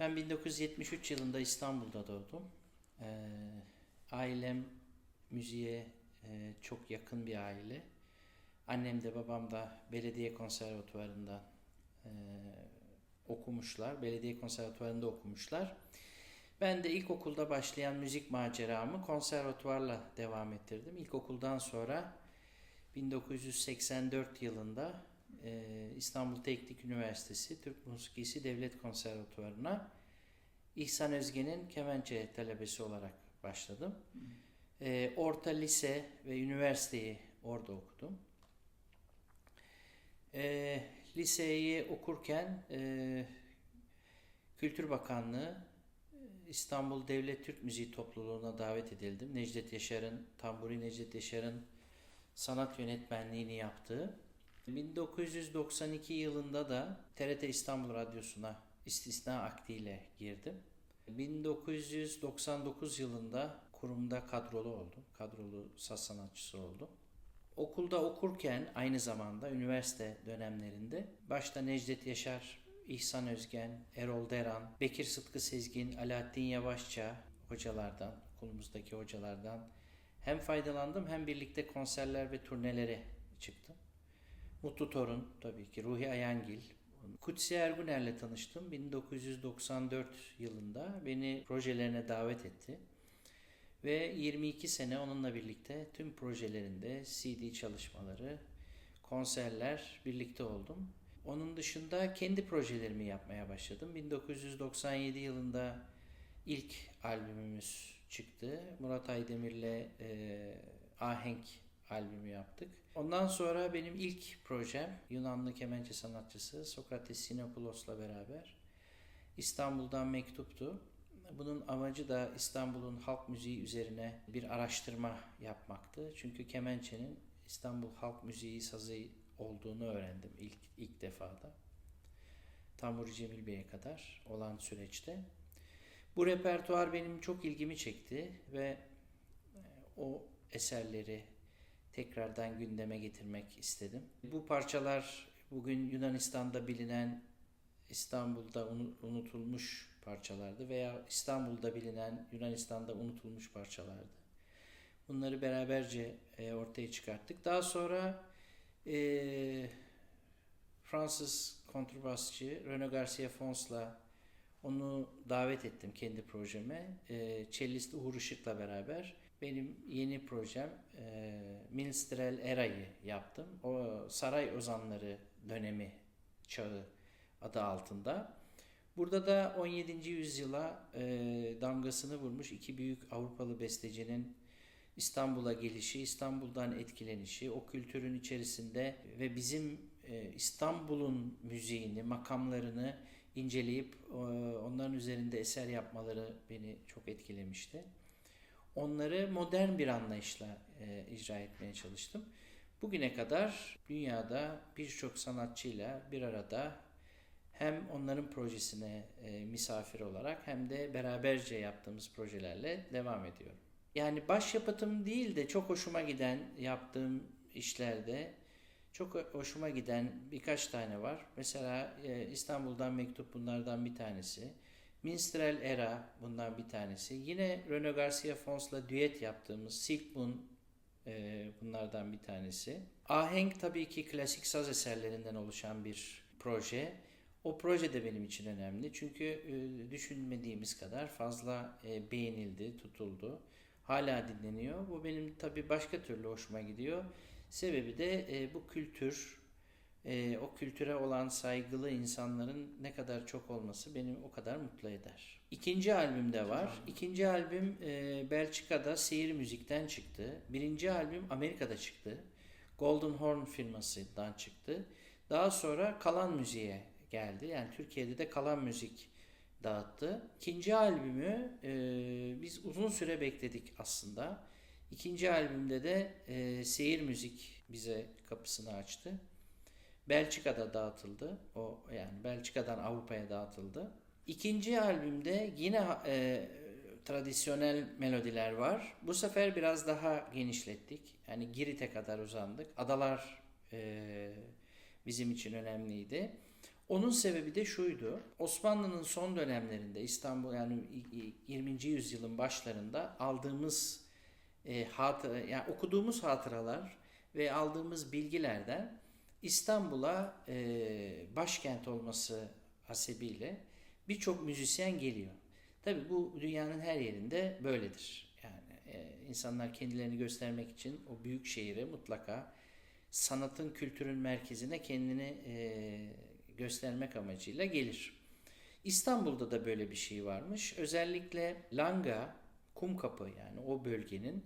Ben 1973 yılında İstanbul'da doğdum. Ailem müziğe çok yakın bir aile. Annem de babam da belediye konservatuvarında e, okumuşlar. Belediye konservatuvarında okumuşlar. Ben de ilkokulda başlayan müzik maceramı konservatuvarla devam ettirdim. İlkokuldan sonra 1984 yılında İstanbul Teknik Üniversitesi Türk Musikisi Devlet Konservatuvarı'na İhsan Özge'nin kemençe talebesi olarak başladım. Orta lise ve üniversiteyi orada okudum. Liseyi okurken Kültür Bakanlığı İstanbul Devlet Türk Müziği Topluluğu'na davet edildim. Tamburi Necdet Yaşar'ın sanat yönetmenliğini yaptığı. 1992 yılında da TRT İstanbul Radyosu'na istisna akdiyle girdim. 1999 yılında kurumda kadrolu oldum. Kadrolu saz sanatçısı oldum. Okulda okurken aynı zamanda üniversite dönemlerinde başta Necdet Yaşar, İhsan Özgen, Erol Deran, Bekir Sıtkı Sezgin, Alaaddin Yavaşça hocalardan, okulumuzdaki hocalardan hem faydalandım hem birlikte konserler ve turnelere çıktım. Mutlu Torun tabii ki, Ruhi Ayangil. Kutsi Erguner'le tanıştım. 1994 yılında beni projelerine davet etti. Ve 22 sene onunla birlikte tüm projelerinde CD çalışmaları, konserler birlikte oldum. Onun dışında kendi projelerimi yapmaya başladım. 1997 yılında ilk albümümüz çıktı. Murat Aydemir'le Ahenk albümü yaptık. Ondan sonra benim ilk projem Yunanlı kemençe sanatçısı Sokrates Sinopoulos'la beraber İstanbul'dan Mektup'tu. Bunun amacı da İstanbul'un halk müziği üzerine bir araştırma yapmaktı. Çünkü kemençenin İstanbul halk müziği sazı olduğunu öğrendim ilk defada. Tamburi Cemil Bey'e kadar olan süreçte. Bu repertuar benim çok ilgimi çekti ve o eserleri tekrardan gündeme getirmek istedim. Bu parçalar bugün Yunanistan'da bilinen, İstanbul'da unutulmuş parçalardı veya İstanbul'da bilinen, Yunanistan'da unutulmuş parçalardı. Bunları beraberce ortaya çıkarttık. Daha sonra Fransız kontrbasçı Renaud Garcia Fons'la onu davet ettim kendi projeme. Cellist Uğur Işık'la beraber benim yeni projem Minstrel Era'yı yaptım. O Saray Ozanları dönemi çağı adı altında. Burada da 17. yüzyıla damgasını vurmuş iki büyük Avrupalı bestecinin İstanbul'a gelişi, İstanbul'dan etkilenişi, o kültürün içerisinde ve bizim İstanbul'un müziğini, makamlarını inceleyip onların üzerinde eser yapmaları beni çok etkilemişti. Onları modern bir anlayışla icra etmeye çalıştım. Bugüne kadar dünyada birçok sanatçıyla bir arada hem onların projesine misafir olarak hem de beraberce yaptığımız projelerle devam ediyorum. Yani başyapıtım değil de çok hoşuma giden yaptığım işlerde çok hoşuma giden birkaç tane var. Mesela İstanbul'dan Mektup bunlardan bir tanesi. Minstrel Era bundan bir tanesi. Yine Renaud Garcia Fons'la düet yaptığımız Silk Moon bunlardan bir tanesi. Ahenk tabii ki klasik saz eserlerinden oluşan bir proje. O proje de benim için önemli. Çünkü düşünmediğimiz kadar fazla beğenildi, tutuldu. Hala dinleniyor. Bu benim tabii başka türlü hoşuma gidiyor. Sebebi de bu kültür, o kültüre olan saygılı insanların ne kadar çok olması beni o kadar mutlu eder. İkinci albüm de var. İkinci albüm Belçika'da Seyir Müzik'ten çıktı. Birinci albüm Amerika'da çıktı. Golden Horn firmasından çıktı. Daha sonra Kalan Müziğe geldi. Yani Türkiye'de de Kalan Müzik dağıttı. İkinci albümü biz uzun süre bekledik aslında. İkinci albümde de Seyir Müzik bize kapısını açtı. Belçika'da dağıtıldı. O yani Belçika'dan Avrupa'ya dağıtıldı. İkinci albümde yine tradisyonel melodiler var. Bu sefer biraz daha genişlettik. Yani Girit'e kadar uzandık. Adalar bizim için önemliydi. Onun sebebi de şuydu. Osmanlı'nın son dönemlerinde İstanbul, yani 20. yüzyılın başlarında aldığımız yani okuduğumuz hatıralar ve aldığımız bilgilerden İstanbul'a başkent olması hasebiyle birçok müzisyen geliyor. Tabii bu dünyanın her yerinde böyledir. Yani insanlar kendilerini göstermek için o büyük şehire mutlaka sanatın, kültürün merkezine kendini göstermek amacıyla gelir. İstanbul'da da böyle bir şey varmış. Özellikle Langa, Kumkapı, yani o bölgenin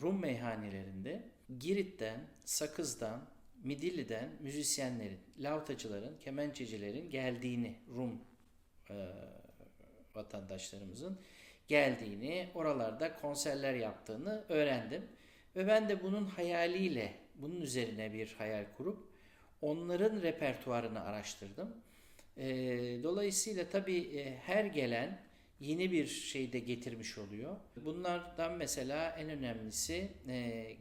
Rum meyhanelerinde Girit'ten, Sakız'dan, Midilli'den müzisyenlerin, lavtacıların, kemençecilerin geldiğini, Rum vatandaşlarımızın geldiğini, oralarda konserler yaptığını öğrendim. Ve ben de bunun hayaliyle, bunun üzerine bir hayal kurup onların repertuarını araştırdım. Dolayısıyla tabii her gelen yeni bir şey de getirmiş oluyor. Bunlardan mesela en önemlisi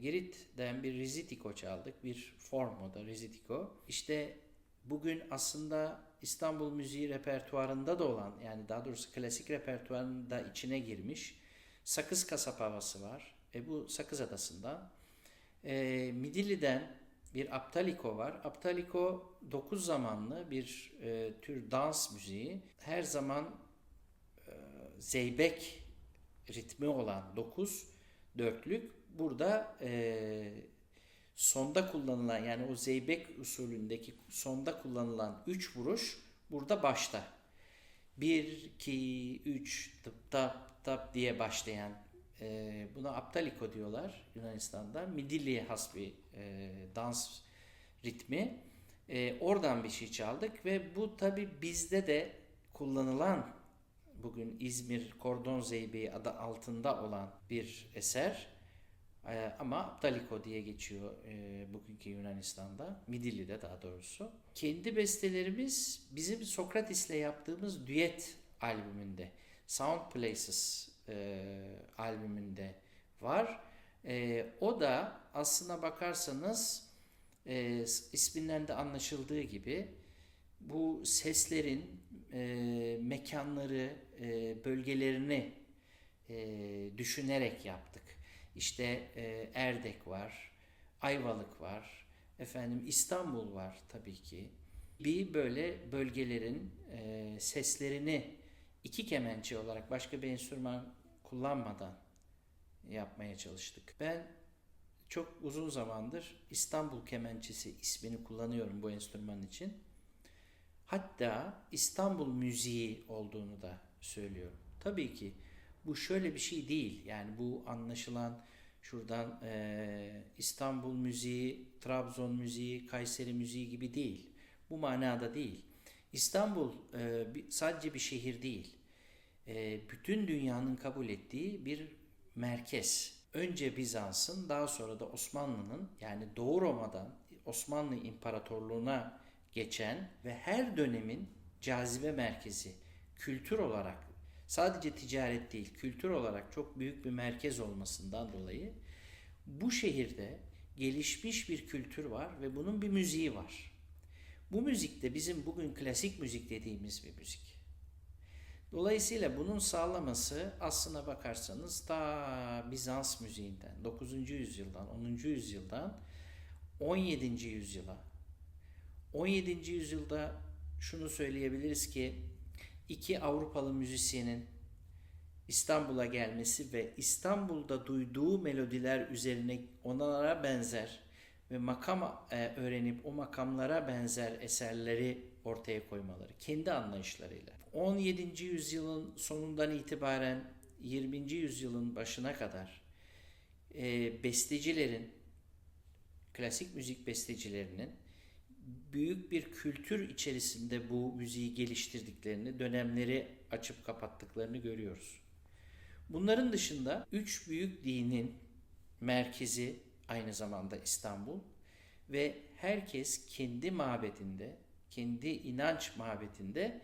Girit'ten bir Rizitiko çaldık. Bir form, o da Rizitiko. İşte bugün aslında İstanbul müziği repertuarında da olan, yani daha doğrusu klasik repertuarında içine girmiş Sakız Kasap havası var. Bu Sakız Adası'ndan. Midilli'den bir Aptaliko var. Aptaliko 9 zamanlı bir tür dans müziği. Her zaman zeybek ritmi olan 9 dörtlük. Burada sonda kullanılan, yani o zeybek usulündeki sonda kullanılan 3 vuruş burada başta. 1, 2, 3 tıp tap tap diye başlayan, buna Aptaliko diyorlar Yunanistan'da. Midilli'ye has bir dans ritmi. Oradan bir şey çaldık ve bu tabi bizde de kullanılan, bugün İzmir Kordon Zeybeği adı altında olan bir eser. Ama Aptaliko diye geçiyor bugünkü Yunanistan'da. Midilli'de daha doğrusu. Kendi bestelerimiz bizim Sokrates'le yaptığımız düet albümünde, Sound Places albümünde var. O da aslına bakarsanız isminden de anlaşıldığı gibi bu seslerin mekanları, bölgelerini düşünerek yaptık. İşte Erdek var, Ayvalık var, İstanbul var tabii ki. Bir böyle bölgelerin seslerini iki kemençe olarak, başka bir enstrüman kullanmadan yapmaya çalıştık. Ben çok uzun zamandır İstanbul kemençesi ismini kullanıyorum bu enstrüman için. Hatta İstanbul müziği olduğunu da söylüyorum. Tabii ki bu şöyle bir şey değil. Yani bu anlaşılan şuradan İstanbul müziği, Trabzon müziği, Kayseri müziği gibi değil. Bu manada değil. İstanbul sadece bir şehir değil. Bütün dünyanın kabul ettiği bir merkez. Önce Bizans'ın, daha sonra da Osmanlı'nın, yani Doğu Roma'dan Osmanlı İmparatorluğu'na geçen ve her dönemin cazibe merkezi, kültür olarak, sadece ticaret değil, kültür olarak çok büyük bir merkez olmasından dolayı bu şehirde gelişmiş bir kültür var ve bunun bir müziği var. Bu müzik de bizim bugün klasik müzik dediğimiz bir müzik. Dolayısıyla bunun sağlaması, aslına bakarsanız ta Bizans müziğinden, 9. yüzyıldan, 10. yüzyıldan 17. yüzyıla. 17. yüzyılda şunu söyleyebiliriz ki iki Avrupalı müzisyenin İstanbul'a gelmesi ve İstanbul'da duyduğu melodiler üzerine onlara benzer ve makam öğrenip o makamlara benzer eserleri ortaya koymaları, kendi anlayışlarıyla. 17. yüzyılın sonundan itibaren 20. yüzyılın başına kadar bestecilerin, klasik müzik bestecilerinin büyük bir kültür içerisinde bu müziği geliştirdiklerini, dönemleri açıp kapattıklarını görüyoruz. Bunların dışında üç büyük dinin merkezi aynı zamanda İstanbul ve herkes kendi mabedinde, kendi inanç mabedinde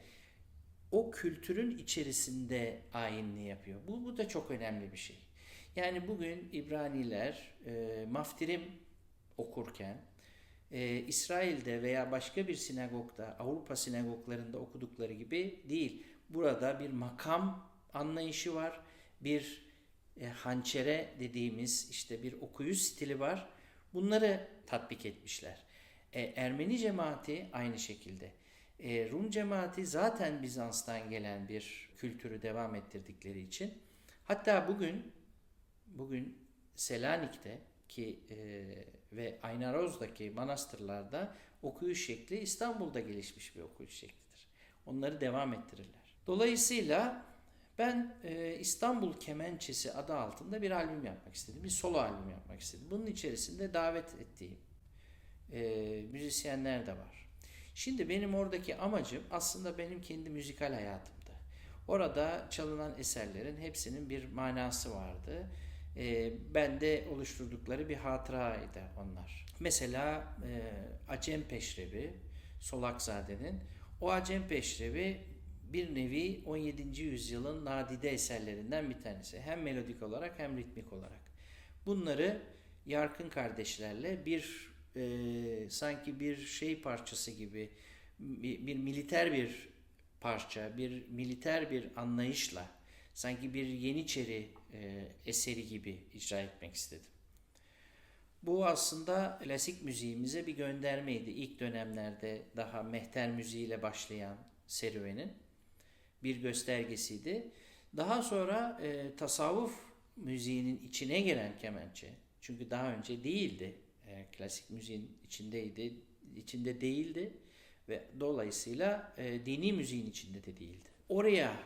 o kültürün içerisinde ayinini yapıyor. Bu da çok önemli bir şey. Yani bugün İbraniler maftirim okurken İsrail'de veya başka bir sinagogda, Avrupa sinagoglarında okudukları gibi değil. Burada bir makam anlayışı var. Bir hançere dediğimiz işte bir okuyuş stili var. Bunları tatbik etmişler. Ermeni cemaati aynı şekilde. Rum cemaati zaten Bizans'tan gelen bir kültürü devam ettirdikleri için. Hatta bugün Selanik'te ki ve Aynaroz'daki manastırlarda okuyuş şekli İstanbul'da gelişmiş bir okuyuş şeklidir. Onları devam ettirirler. Dolayısıyla ben İstanbul Kemençesi adı altında bir albüm yapmak istedim. Bir solo albüm yapmak istedim. Bunun içerisinde davet ettiğim müzisyenler de var. Şimdi benim oradaki amacım aslında benim kendi müzikal hayatımdı. Orada çalınan eserlerin hepsinin bir manası vardı. Bende oluşturdukları bir hatıraydı onlar. Mesela Acem Peşrevi, Solakzade'nin. O Acem Peşrevi bir nevi 17. yüzyılın nadide eserlerinden bir tanesi. Hem melodik olarak hem ritmik olarak. Bunları Yarkın kardeşlerle sanki bir şey parçası gibi bir militer bir parça, bir militer bir anlayışla sanki bir Yeniçeri eseri gibi icra etmek istedim. Bu aslında klasik müziğimize bir göndermeydi. İlk dönemlerde daha mehter müziğiyle başlayan serüvenin bir göstergesiydi. Daha sonra tasavvuf müziğinin içine giren kemençe, çünkü daha önce değildi, klasik müziğin içinde değildi ve dolayısıyla dini müziğin içinde de değildi. Oraya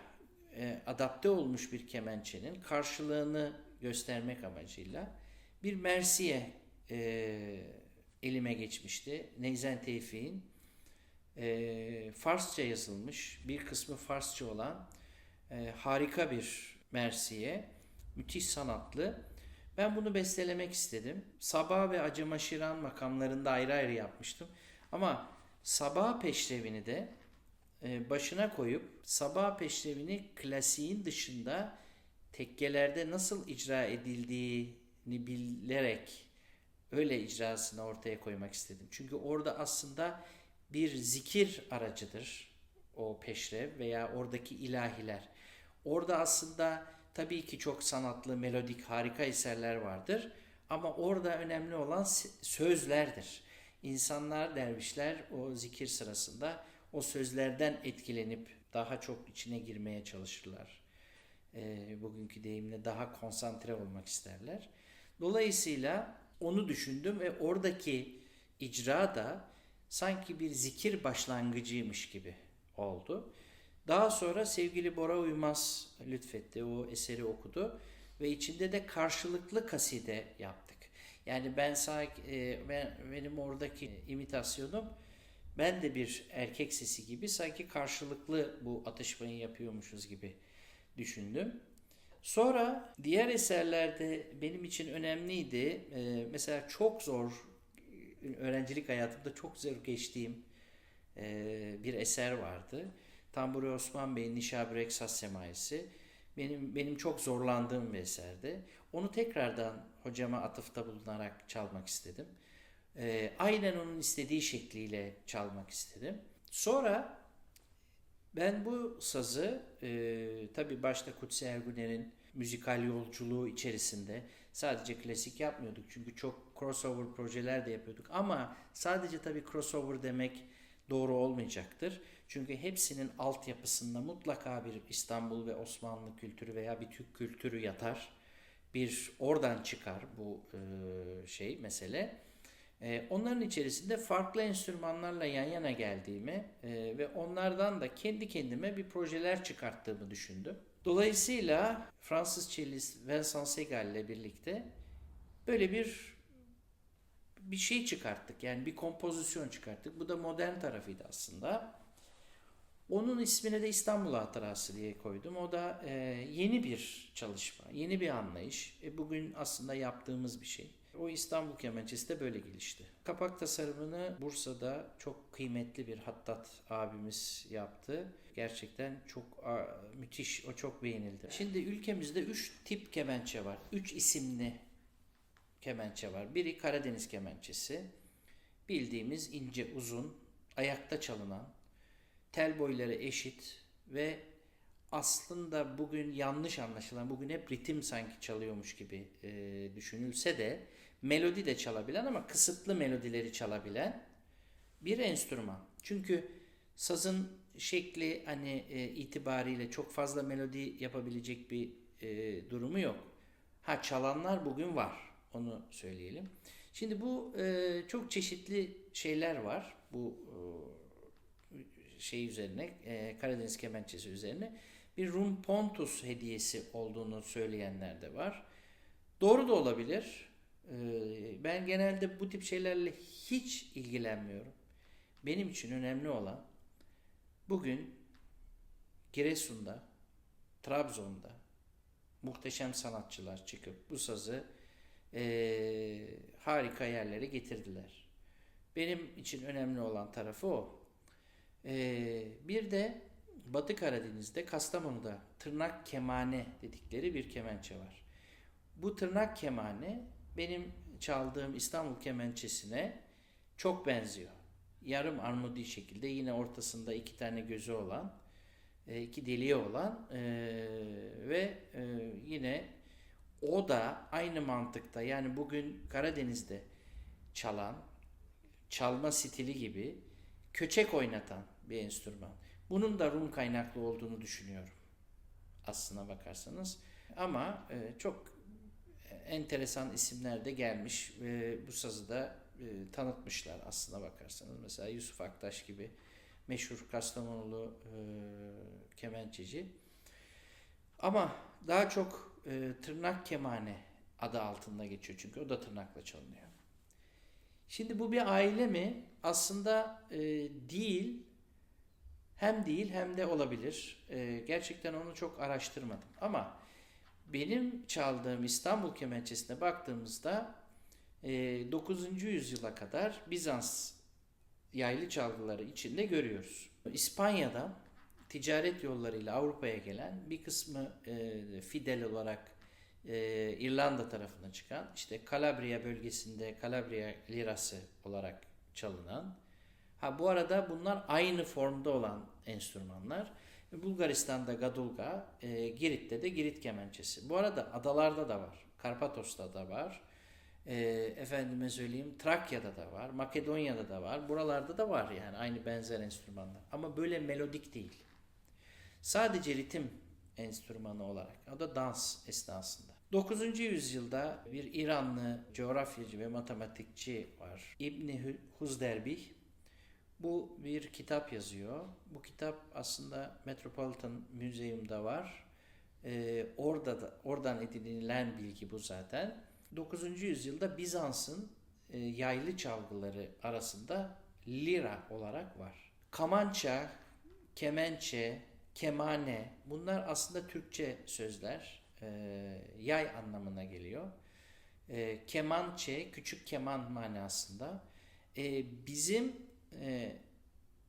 adapte olmuş bir kemençenin karşılığını göstermek amacıyla bir mersiye elime geçmişti. Neyzen Tevfik'in Farsça yazılmış, bir kısmı Farsça olan harika bir mersiye, müthiş sanatlı. Ben bunu bestelemek istedim. Sabah ve Acımaşiran makamlarında ayrı ayrı yapmıştım. Ama Sabah Peşrevini de başına koyup Sabah Peşrevini klasiğin dışında tekkelerde nasıl icra edildiğini bilerek öyle icrasını ortaya koymak istedim. Çünkü orada aslında bir zikir aracıdır o peşrev veya oradaki ilahiler. Orada aslında tabii ki çok sanatlı, melodik, harika eserler vardır. Ama orada önemli olan sözlerdir. İnsanlar, dervişler o zikir sırasında o sözlerden etkilenip daha çok içine girmeye çalışırlar. Bugünkü deyimle daha konsantre olmak isterler. Dolayısıyla onu düşündüm ve oradaki icra da sanki bir zikir başlangıcıymış gibi oldu. Daha sonra sevgili Bora Uymaz lütfetti, o eseri okudu ve içinde de karşılıklı kaside yaptık. Yani benim oradaki imitasyonum, ben de bir erkek sesi gibi sanki karşılıklı bu atışmayı yapıyormuşuz gibi düşündüm. Sonra diğer eserlerde benim için önemliydi. Mesela çok zor, öğrencilik hayatımda çok zor geçtiğim bir eser vardı. Tamburi Osman Bey'in Nişabürek Saz Semaisi. Benim çok zorlandığım bir eserdi. Onu tekrardan hocama atıfta bulunarak çalmak istedim. Aynen onun istediği şekliyle çalmak istedim. Sonra ben bu sazı tabii başta Kutsi Erguner'in müzikal yolculuğu içerisinde sadece klasik yapmıyorduk. Çünkü çok crossover projeler de yapıyorduk. Ama sadece tabii crossover demek doğru olmayacaktır. Çünkü hepsinin altyapısında mutlaka bir İstanbul ve Osmanlı kültürü veya bir Türk kültürü yatar. Bir oradan çıkar bu mesele. Onların içerisinde farklı enstrümanlarla yan yana geldiğimi ve onlardan da kendi kendime bir projeler çıkarttığımı düşündüm. Dolayısıyla Fransız cellist Vincent Segal ile birlikte böyle bir şey çıkarttık. Yani bir kompozisyon çıkarttık. Bu da modern tarafıydı aslında. Onun ismine de İstanbul Hatırası diye koydum. O da yeni bir çalışma, yeni bir anlayış. Bugün aslında yaptığımız bir şey. O İstanbul Kemençesi de böyle gelişti. Kapak tasarımını Bursa'da çok kıymetli bir hattat abimiz yaptı. Gerçekten çok müthiş, o çok beğenildi. Şimdi ülkemizde 3 tip kemençe var. 3 isimli kemençe var. Biri Karadeniz kemençesi, bildiğimiz ince, uzun, ayakta çalınan, tel boyları eşit ve aslında bugün yanlış anlaşılan, bugün hep ritim sanki çalıyormuş gibi düşünülse de melodi de çalabilen ama kısıtlı melodileri çalabilen bir enstrüman. Çünkü sazın şekli hani itibariyle çok fazla melodi yapabilecek bir durumu yok. Ha, çalanlar bugün var. Onu söyleyelim. Şimdi bu çok çeşitli şeyler var. Bu şey üzerine, Karadeniz kemençesi üzerine bir Rum Pontus hediyesi olduğunu söyleyenler de var. Doğru da olabilir. Ben genelde bu tip şeylerle hiç ilgilenmiyorum. Benim için önemli olan bugün Giresun'da, Trabzon'da muhteşem sanatçılar çıkıp bu sazı harika yerlere getirdiler. Benim için önemli olan tarafı o. Bir de Batı Karadeniz'de, Kastamonu'da tırnak kemane dedikleri bir kemençe var. Bu tırnak kemane benim çaldığım İstanbul kemençesine çok benziyor. Yarım armudi şekilde, yine ortasında iki tane gözü olan, iki deliği olan ve yine o da aynı mantıkta, yani bugün Karadeniz'de çalma stili gibi köçek oynatan bir enstrüman. Bunun da Rum kaynaklı olduğunu düşünüyorum aslına bakarsanız. Ama çok enteresan isimler de gelmiş ve bu sazı da tanıtmışlar aslına bakarsanız. Mesela Yusuf Aktaş gibi meşhur Kastamonulu kemençeci. Ama daha çok tırnak kemane adı altında geçiyor, çünkü o da tırnakla çalınıyor. Şimdi bu bir aile mi? Aslında değil. Hem değil hem de olabilir. Gerçekten onu çok araştırmadım. Ama benim çaldığım İstanbul kemençesine baktığımızda 9. yüzyıla kadar Bizans yaylı çalgıları içinde görüyoruz. İspanya'dan ticaret yollarıyla Avrupa'ya gelen, bir kısmı fidel olarak İrlanda tarafına çıkan, işte Kalabria bölgesinde Kalabria lirası olarak çalınan. Ha, bu arada bunlar aynı formda olan enstrümanlar. Bulgaristan'da gadulga, Girit'te de Girit kemençesi. Bu arada adalarda da var. Karpatos'ta da var. Efendime söyleyeyim, Trakya'da da var. Makedonya'da da var. Buralarda da var, yani aynı benzer enstrümanlar. Ama böyle melodik değil. Sadece ritim enstrümanı olarak. O da dans esnasında. 9. yüzyılda bir İranlı coğrafyacı ve matematikçi var, İbni Huzderbih. Bu bir kitap yazıyor. Bu kitap aslında Metropolitan Museum'da var. Oradan edinilen bilgi bu zaten. 9. yüzyılda Bizans'ın yaylı çalgıları arasında lira olarak var. Kamança, kemençe, kemane, bunlar aslında Türkçe sözler. Yay anlamına geliyor. Kemançe, küçük keman manasında. Bizim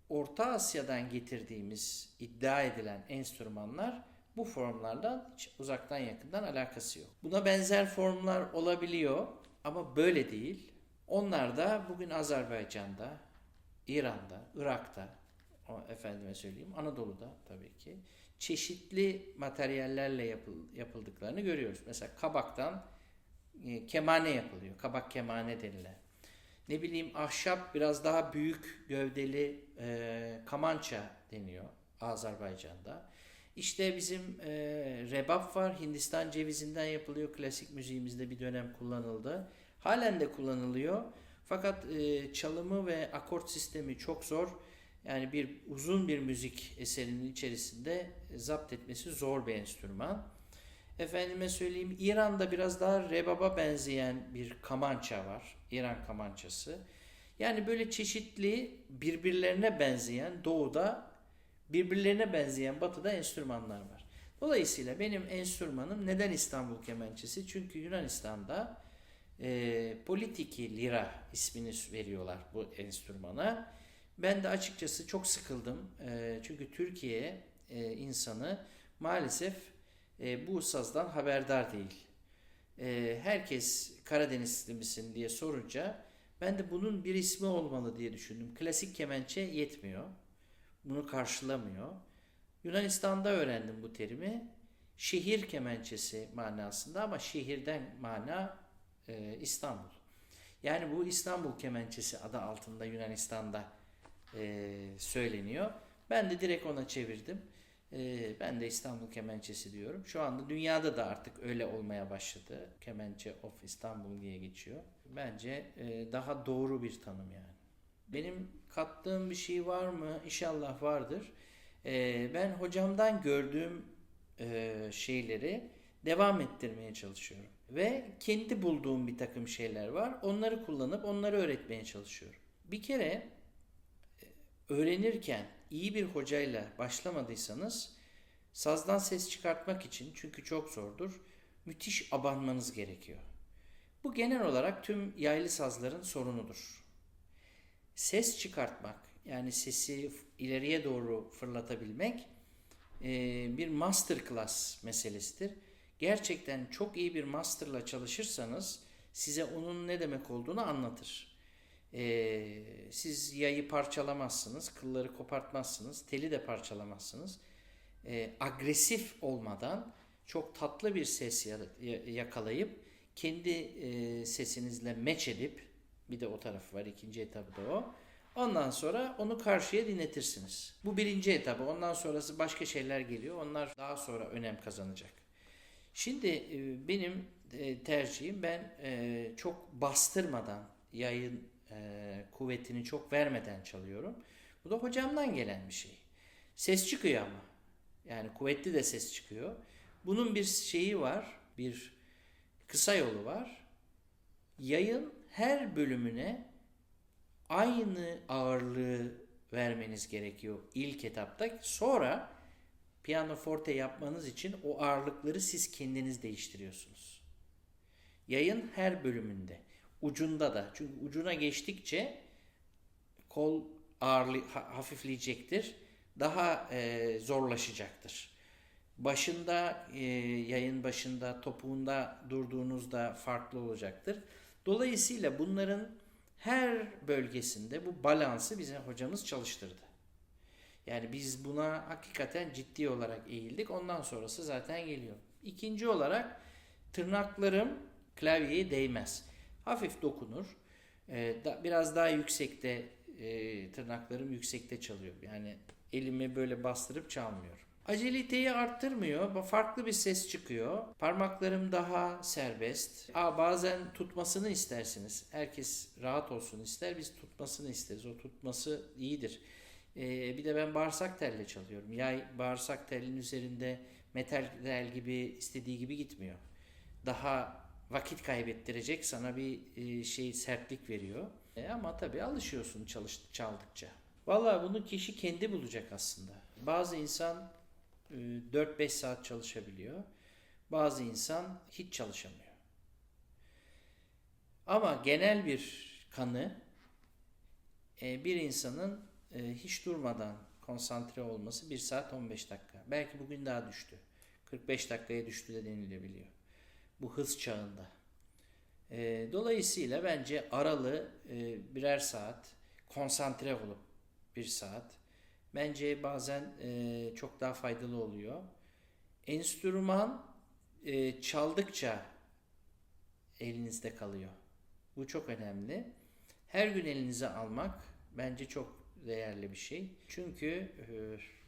Orta Asya'dan getirdiğimiz iddia edilen enstrümanlar bu formlardan hiç uzaktan yakından alakası yok. Buna benzer formlar olabiliyor ama böyle değil. Onlar da bugün Azerbaycan'da, İran'da, Irak'ta, efendime söyleyeyim, Anadolu'da tabii ki çeşitli materyallerle yapıldıklarını görüyoruz. Mesela kabaktan kemane yapılıyor. Kabak kemane denilen. Ne bileyim, ahşap biraz daha büyük gövdeli kamança deniyor Azerbaycan'da. İşte bizim rebap var. Hindistan cevizinden yapılıyor. Klasik müziğimizde bir dönem kullanıldı. Halen de kullanılıyor. Fakat çalımı ve akort sistemi çok zor. Yani uzun bir müzik eserinin içerisinde zapt etmesi zor bir enstrüman. Efendime söyleyeyim, İran'da biraz daha rebaba benzeyen bir kamança var. İran kamançası. Yani böyle çeşitli birbirlerine benzeyen, doğuda birbirlerine benzeyen batıda enstrümanlar var. Dolayısıyla benim enstrümanım neden İstanbul kemençesi? Çünkü Yunanistan'da politiki lira ismini veriyorlar bu enstrümana. Ben de açıkçası çok sıkıldım. Çünkü Türkiye insanı maalesef bu sazdan haberdar değil. Herkes Karadenizli misin diye sorunca Ben de bunun bir ismi olmalı diye düşündüm. Klasik kemençe yetmiyor. Bunu karşılamıyor. Yunanistan'da öğrendim bu terimi. Şehir kemençesi manasında ama şehirden mana İstanbul. Yani bu İstanbul kemençesi adı altında Yunanistan'da söyleniyor. Ben de direkt ona çevirdim. Ben de İstanbul kemençesi diyorum. Şu anda dünyada da artık öyle olmaya başladı. Kemençe of İstanbul diye geçiyor. Bence daha doğru bir tanım yani. Benim kattığım bir şey var mı? İnşallah vardır. Ben hocamdan gördüğüm şeyleri devam ettirmeye çalışıyorum. Ve kendi bulduğum bir takım şeyler var. Onları kullanıp onları öğretmeye çalışıyorum. Bir kere öğrenirken iyi bir hocayla başlamadıysanız sazdan ses çıkartmak için, çünkü çok zordur, müthiş abanmanız gerekiyor. Bu genel olarak tüm yaylı sazların sorunudur. Ses çıkartmak, yani sesi ileriye doğru fırlatabilmek bir masterclass meselesidir. Gerçekten çok iyi bir masterla çalışırsanız size onun ne demek olduğunu anlatır. Siz yayı parçalamazsınız, kılları kopartmazsınız, teli de parçalamazsınız. Agresif olmadan çok tatlı bir ses yakalayıp kendi sesinizle meç edip, bir de o tarafı var, ikinci etabı da o. Ondan sonra onu karşıya dinletirsiniz. Bu birinci etabı. Ondan sonrası başka şeyler geliyor. Onlar daha sonra önem kazanacak. Şimdi benim tercihim, ben çok bastırmadan, yayın kuvvetini çok vermeden çalıyorum. Bu da hocamdan gelen bir şey. Ses çıkıyor ama. Yani kuvvetli de ses çıkıyor. Bunun bir şeyi var. Bir kısa yolu var. Yayın her bölümüne aynı ağırlığı vermeniz gerekiyor ilk etapta. Sonra piyano forte yapmanız için o ağırlıkları siz kendiniz değiştiriyorsunuz. Yayın her bölümünde. Ucunda da. Çünkü ucuna geçtikçe kol hafifleyecektir. Daha zorlaşacaktır. Başında, yayın başında, topuğunda durduğunuzda farklı olacaktır. Dolayısıyla bunların her bölgesinde bu balansı bize hocamız çalıştırdı. Yani biz buna hakikaten ciddi olarak eğildik. Ondan sonrası zaten geliyor. İkinci olarak tırnaklarım klavyeye değmez. Hafif dokunur. Biraz daha yüksekte, tırnaklarım yüksekte çalıyor. Yani elimi böyle bastırıp çalmıyorum. Aceliteyi arttırmıyor. Farklı bir ses çıkıyor. Parmaklarım daha serbest. Bazen tutmasını istersiniz. Herkes rahat olsun ister. Biz tutmasını isteriz. O tutması iyidir. Bir de ben bağırsak telle çalıyorum. Yay bağırsak telin üzerinde metal tel gibi istediği gibi gitmiyor. Daha vakit kaybettirecek, sana bir sertlik veriyor. Ama tabii alışıyorsun çaldıkça. Vallahi bunu kişi kendi bulacak aslında. Bazı insan 4-5 saat çalışabiliyor. Bazı insan hiç çalışamıyor. Ama genel bir kanı bir insanın hiç durmadan konsantre olması 1 saat 15 dakika. Belki bugün daha düştü. 45 dakikaya düştü de denilebiliyor. Bu hız çağında. Dolayısıyla bence aralı birer saat, konsantre olup 1 saat bence bazen çok daha faydalı oluyor. Enstrüman çaldıkça elinizde kalıyor. Bu çok önemli. Her gün elinize almak bence çok değerli bir şey. Çünkü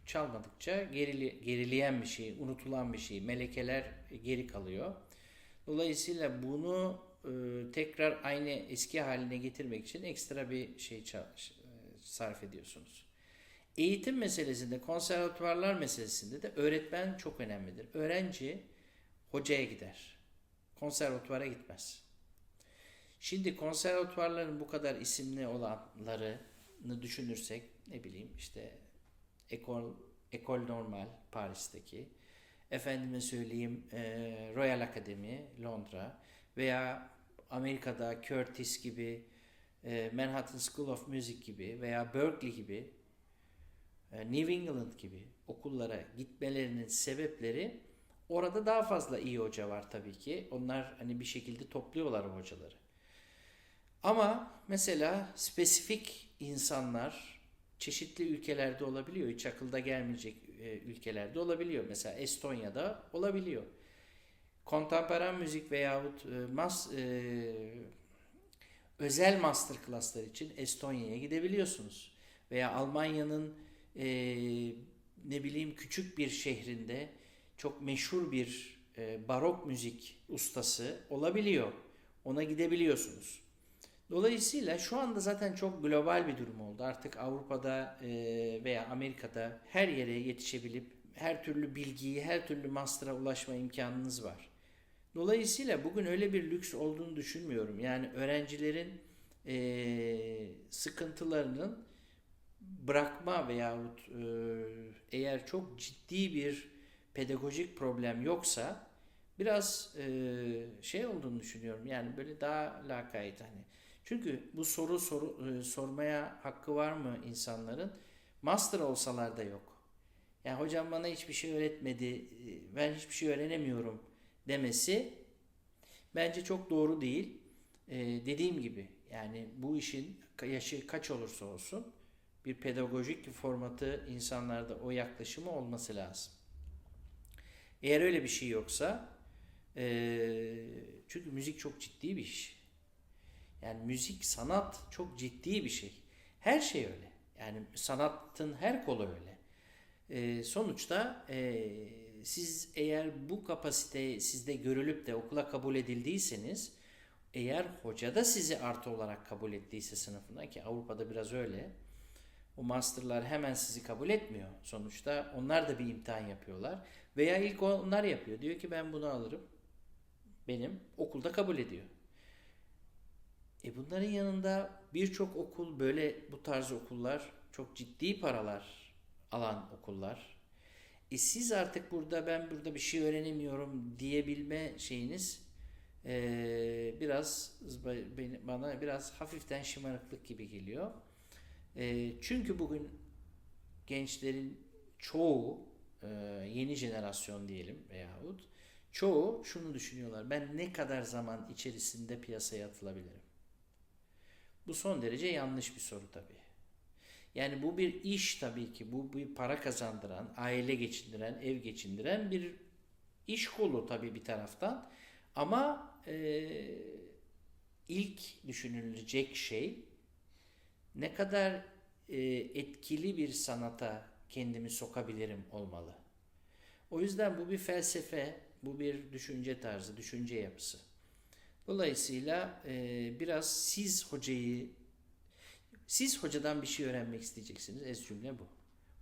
çalmadıkça gerileyen bir şey, unutulan bir şey, melekeler geri kalıyor. Dolayısıyla bunu tekrar aynı eski haline getirmek için ekstra bir şey sarf ediyorsunuz. Eğitim meselesinde, konservatuvarlar meselesinde de öğretmen çok önemlidir. Öğrenci hocaya gider. Konservatuvara gitmez. Şimdi konservatuvarların bu kadar isimli olanlarını düşünürsek, ne bileyim işte École Normale Paris'teki, efendime söyleyeyim Royal Academy Londra veya Amerika'da Curtis gibi, Manhattan School of Music gibi veya Berkeley gibi, New England gibi okullara gitmelerinin sebepleri, orada daha fazla iyi hoca var tabii ki. Onlar hani bir şekilde topluyorlar o hocaları. Ama mesela spesifik insanlar çeşitli ülkelerde olabiliyor. Hiç akılda gelmeyecek ülkelerde olabiliyor. Mesela Estonya'da olabiliyor. Kontemporan müzik veyahut özel master class'lar için Estonya'ya gidebiliyorsunuz. Veya Almanya'nın e, ne bileyim küçük bir şehrinde çok meşhur bir barok müzik ustası olabiliyor. Ona gidebiliyorsunuz. Dolayısıyla şu anda zaten çok global bir durum oldu. Artık Avrupa'da veya Amerika'da her yere yetişebilip her türlü bilgiyi, her türlü master'a ulaşma imkanınız var. Dolayısıyla bugün öyle bir lüks olduğunu düşünmüyorum. Yani öğrencilerin sıkıntılarının bırakma veyahut eğer çok ciddi bir pedagojik problem yoksa biraz şey olduğunu düşünüyorum. Yani böyle daha lakayt hani. Çünkü bu sormaya hakkı var mı insanların? Master olsalar da yok. Yani hocam bana hiçbir şey öğretmedi, ben hiçbir şey öğrenemiyorum demesi bence çok doğru değil. Dediğim gibi yani bu işin yaşı kaç olursa olsun bir pedagojik formatı insanlarda o yaklaşımı olması lazım. Eğer öyle bir şey yoksa çünkü müzik çok ciddi bir iş. Yani müzik, sanat çok ciddi bir şey. Her şey öyle. Yani sanatın her kolu öyle. Sonuçta siz eğer bu kapasite sizde görülüp de okula kabul edildiyseniz, eğer hoca da sizi artı olarak kabul ettiyse sınıfına, ki Avrupa'da biraz öyle, o masterlar hemen sizi kabul etmiyor. Sonuçta onlar da bir imtihan yapıyorlar. Veya ilk onlar yapıyor. Diyor ki ben bunu alırım. Benim okulda kabul ediyor. Bunların yanında birçok okul böyle bu tarz okullar çok ciddi paralar alan okullar. Siz artık ben burada bir şey öğrenemiyorum diyebilme şeyiniz biraz bana biraz hafiften şımarıklık gibi geliyor. Çünkü bugün gençlerin çoğu yeni jenerasyon diyelim veyahut çoğu şunu düşünüyorlar. Ben ne kadar zaman içerisinde piyasaya atılabilirim? Bu son derece yanlış bir soru tabii. Yani bu bir iş tabii ki. Bu bir para kazandıran, aile geçindiren, ev geçindiren bir iş kolu tabii bir taraftan. Ama ilk düşünülecek şey ne kadar etkili bir sanata kendimi sokabilirim olmalı. O yüzden bu bir felsefe, bu bir düşünce tarzı, düşünce yapısı. Dolayısıyla biraz siz hocadan bir şey öğrenmek isteyeceksiniz. Ez cümle bu.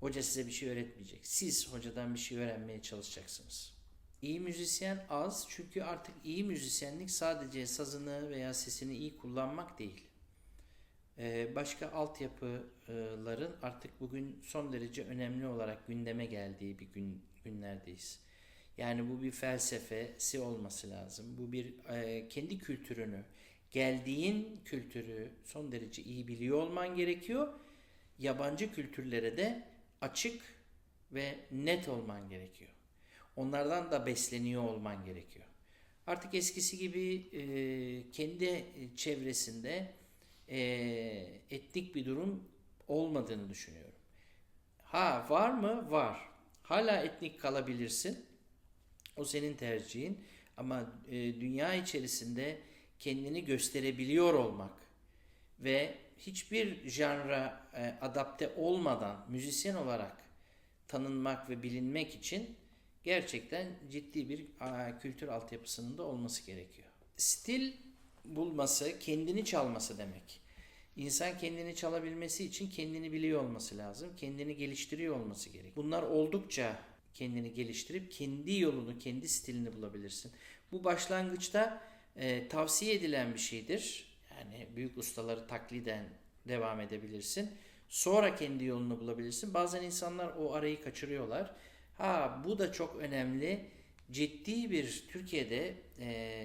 Hoca size bir şey öğretmeyecek. Siz hocadan bir şey öğrenmeye çalışacaksınız. İyi müzisyen az çünkü artık iyi müzisyenlik sadece sazını veya sesini iyi kullanmak değil. Başka altyapıların artık bugün son derece önemli olarak gündeme geldiği bir günlerdeyiz. Yani bu bir felsefesi olması lazım. Bu bir kendi kültürünü, geldiğin kültürü son derece iyi biliyor olman gerekiyor. Yabancı kültürlere de açık ve net olman gerekiyor. Onlardan da besleniyor olman gerekiyor. Artık eskisi gibi kendi çevresinde etnik bir durum olmadığını düşünüyorum. Ha var mı? Var. Hala etnik kalabilirsin. O senin tercihin. Ama dünya içerisinde kendini gösterebiliyor olmak ve hiçbir janra adapte olmadan müzisyen olarak tanınmak ve bilinmek için gerçekten ciddi bir kültür altyapısının da olması gerekiyor. Stil bulması, kendini çalması demek. İnsan kendini çalabilmesi için kendini biliyor olması lazım. Kendini geliştiriyor olması gerek. Bunlar oldukça kendini geliştirip kendi yolunu, kendi stilini bulabilirsin. Bu başlangıçta tavsiye edilen bir şeydir. Yani büyük ustaları takliden devam edebilirsin. Sonra kendi yolunu bulabilirsin. Bazen insanlar o arayı kaçırıyorlar. Bu da çok önemli. Türkiye'de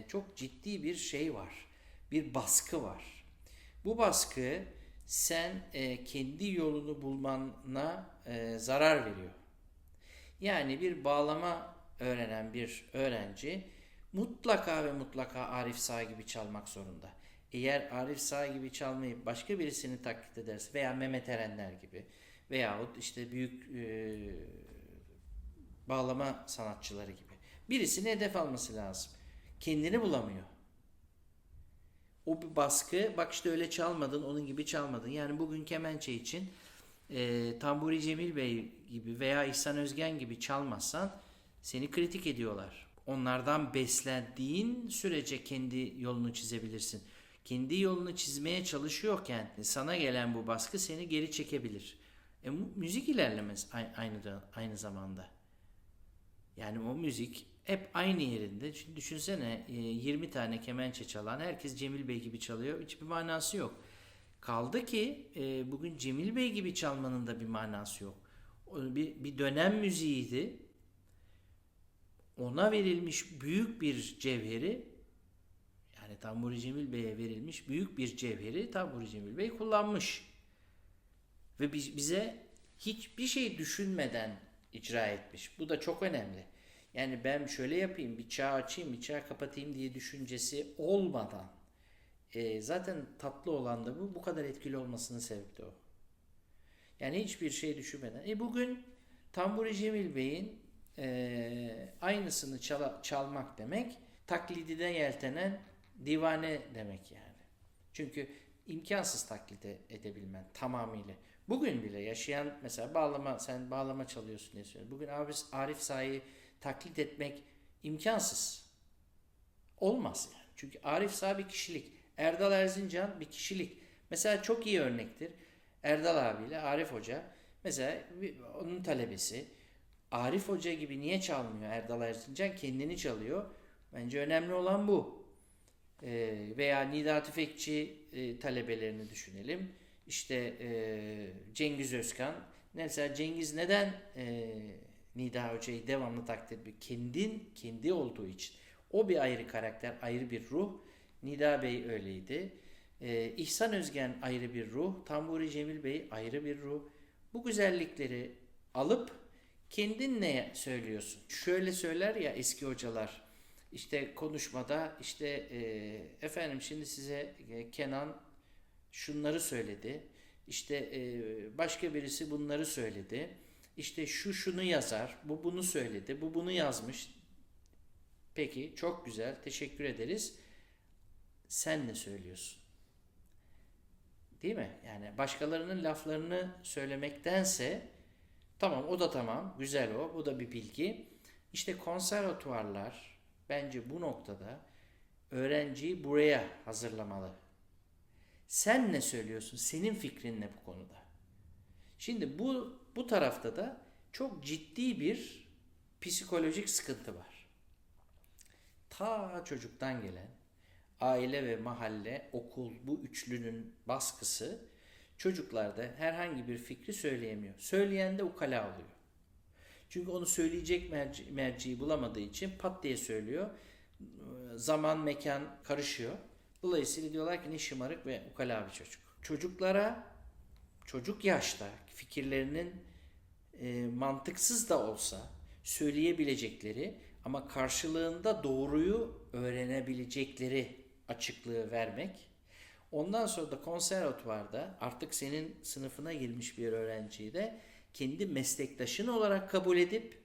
çok ciddi bir şey var. Bir baskı var. Bu baskı sen kendi yolunu bulmana zarar veriyor. Yani bir bağlama öğrenen bir öğrenci mutlaka ve mutlaka Arif Sağ gibi çalmak zorunda. Eğer Arif Sağ gibi çalmayı başka birisini taklit ederse veya Mehmet Erenler gibi veyahut işte büyük bağlama sanatçıları gibi birisini hedef alması lazım. Kendini bulamıyor. O bir baskı, bak işte öyle çalmadın, onun gibi çalmadın. Yani bugün kemençe için Tamburi Cemil Bey gibi veya İhsan Özgen gibi çalmazsan seni kritik ediyorlar. Onlardan beslendiğin sürece kendi yolunu çizebilirsin. Kendi yolunu çizmeye çalışıyorken sana gelen bu baskı seni geri çekebilir. Müzik ilerlemez aynı zamanda. Yani o müzik hep aynı yerinde. Şimdi düşünsene 20 tane kemençe çalan herkes Cemil Bey gibi çalıyor. Hiçbir manası yok. Kaldı ki bugün Cemil Bey gibi çalmanın da bir manası yok. O bir dönem müziğiydi. Ona verilmiş büyük bir cevheri, yani Tamburi Cemil Bey'e verilmiş büyük bir cevheri Tamburi Cemil Bey kullanmış. Ve bize hiçbir şey düşünmeden icra etmiş. Bu da çok önemli. Yani ben şöyle yapayım, bir çağ açayım, bir çağ kapatayım diye düşüncesi olmadan. Zaten tatlı olan da bu. Bu kadar etkili olmasının sebebi de o. Yani hiçbir şey düşünmeden. Bugün Tamburi Cemil Bey'in aynısını çalmak demek, taklidine yeltenen divane demek yani. Çünkü imkansız taklit edebilmen tamamıyla. Bugün bile yaşayan mesela sen bağlama çalıyorsun diye söylüyorum. Bugün Arif Sağ'ı taklit etmek imkansız. Olmaz yani. Çünkü Arif Sağ bir kişilik. Erdal Erzincan bir kişilik. Mesela çok iyi örnektir. Erdal abiyle Arif Hoca. Mesela onun talebesi. Arif Hoca gibi niye çalmıyor Erdal Erzincan? Kendini çalıyor. Bence önemli olan bu. Veya Nida Tüfekçi talebelerini düşünelim. İşte Cengiz Özkan. Mesela Cengiz neden Nida Hoca'yı devamlı taklit ediyor? Kendi olduğu için. O bir ayrı karakter, ayrı bir ruh. Nida Bey öyleydi. İhsan Özgen ayrı bir ruh. Tamburi Cemil Bey ayrı bir ruh. Bu güzellikleri alıp kendin ne söylüyorsun? Şöyle söyler ya eski hocalar. İşte konuşmada işte efendim şimdi size Kenan şunları söyledi. İşte başka birisi bunları söyledi. İşte şu şunu yazar, bu bunu söyledi, bu bunu yazmış. Peki çok güzel, teşekkür ederiz. Sen ne söylüyorsun? Değil mi? Yani başkalarının laflarını söylemektense tamam, o da tamam, güzel o, bu da bir bilgi. İşte konservatuvarlar bence bu noktada öğrenciyi buraya hazırlamalı. Sen ne söylüyorsun? Senin fikrin ne bu konuda? Şimdi bu tarafta da çok ciddi bir psikolojik sıkıntı var. Ta çocuktan gelen aile ve mahalle, okul bu üçlünün baskısı çocuklarda herhangi bir fikri söyleyemiyor. Söyleyen de ukala oluyor. Çünkü onu söyleyecek merciyi bulamadığı için pat diye söylüyor. Zaman, mekan karışıyor. Dolayısıyla diyorlar ki ne şımarık ve ukala bir çocuk. Çocuklara çocuk yaşta fikirlerinin mantıksız da olsa söyleyebilecekleri ama karşılığında doğruyu öğrenebilecekleri açıklığı vermek. Ondan sonra da konservatuvarda artık senin sınıfına girmiş bir öğrenciyi de kendi meslektaşın olarak kabul edip